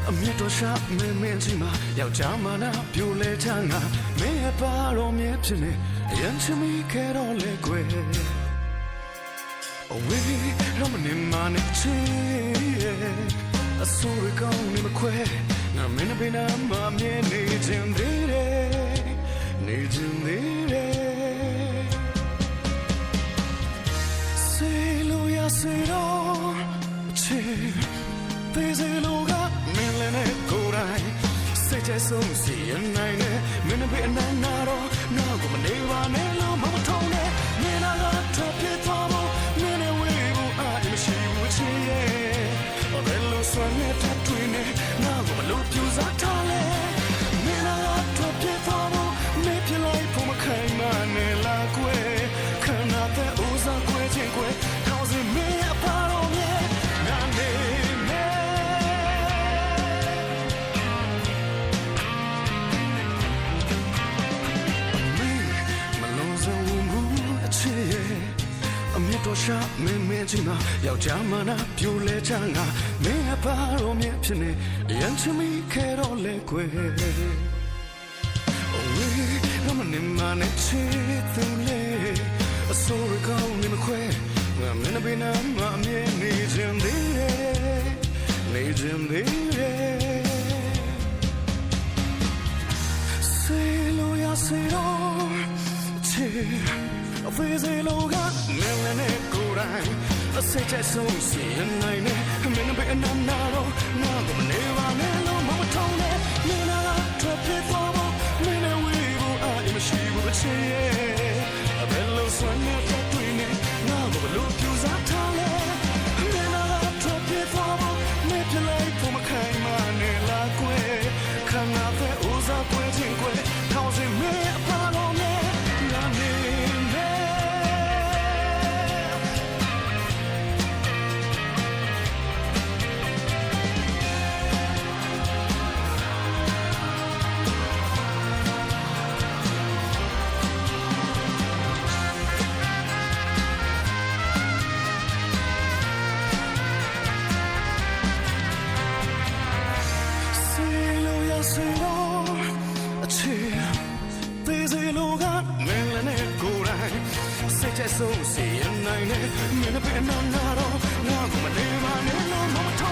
အမြတ်တော်ရှာမင်းမင်းကြီးမှာယောက်ျားမနာပြိုလဲချငါမင်းရဲ့ပါတော်မြဲဖြစ်နေအရင်ချမီခဲ့တော့လေကွယ်အဝေးရမနေမနဲ့ချီအဆိုးကောင်းနေမခွဲငါမင်းဘေးနာမမြင်နေခြင်းသေးတယ်နေခြင်းသေးတယ်စေလို့ရစေတော့ချီသေးစေလို့ကမင်းလည်းနဲ့ကိုယ်တိုင်စိတ်ချဆုံးစီရနိုင်နဲ့မင်းဘေးအနန္နာတော့ငါကိုမနေပါနဲ့လို့မထုံးနဲ့မင်းနာကထွက်ပြေးသွားဖို့မင်းနဲ့ဝေးဖို့အားမရှိဘူးချင်ရဲ့ဘယ်လိုဆွမ်းနဲ့ထပ်ထွေးနေငါကိုမလို့ပြူစားထားလဲမင်းနာကထွက်ပြေးသွားဖို့မင်းပြလိုက်ဖို့မခိုင်မနဲ့လာကွယ်ခဏတဲ့ဦးစားကွယ်ချင်းကွယ်ထောင်စင်မင်းအပါတော်မြဲငါနေအမြတ်တော်ရှာမင်းမင်းကြီးမှာယောက်ျားမနာပြိုလဲချငါမင်းအပါတော်မြဲဖြစ်နေအရင်ချမီခဲ့တော့လေကွယ်ဝေးရမနေမနဲ့ချစ်သူလေအဆိုးကောင်းနေမခွဲငါမင်းဘေးနာမမြင်နေခြင်းသေးတယ်နေခြင်းသေးတယ်စေလို့ရစေတော့ချစ်အဖေးစေလို့ကမင်းနဲ့ကိုယ်တိုင်အစိတ်ချဆုံးစီနိုင်နဲ့မင်းဘေးအနန္နာတော့ငါကိုမနေပါနဲ့လို့မထုံးနဲ့မင်းနာထွက်ပြေးသွားဖို့မင်းနဲ့ဝေးဖို့အားမရှိဘူးချစ်ရဲ့ဘယ်လိုဆွမ်းနဲ့တွေ့နေငါကိုဘလို့ပြူစားထားလဲမင်းနာထွက်ပြေးသွားဖို့မင်းပြလိုက်ဖို့မခိုင်မနဲ့လာကွယ်ခဏတဲ့ဦးစားကွယ်ချင်းကွယ်ထောင်စင်မင်းအပါတော်နဲ့ငါနေစေတော့အချစ်သေးစေလို့ကမင်းလည်းနဲ့ကိုယ်တိုင်စိတ်ချဆုံးစီရနိုင်နဲ့မင်းဘေးနာတော့ငါကိုမနေပါနဲ့လို့မထုံး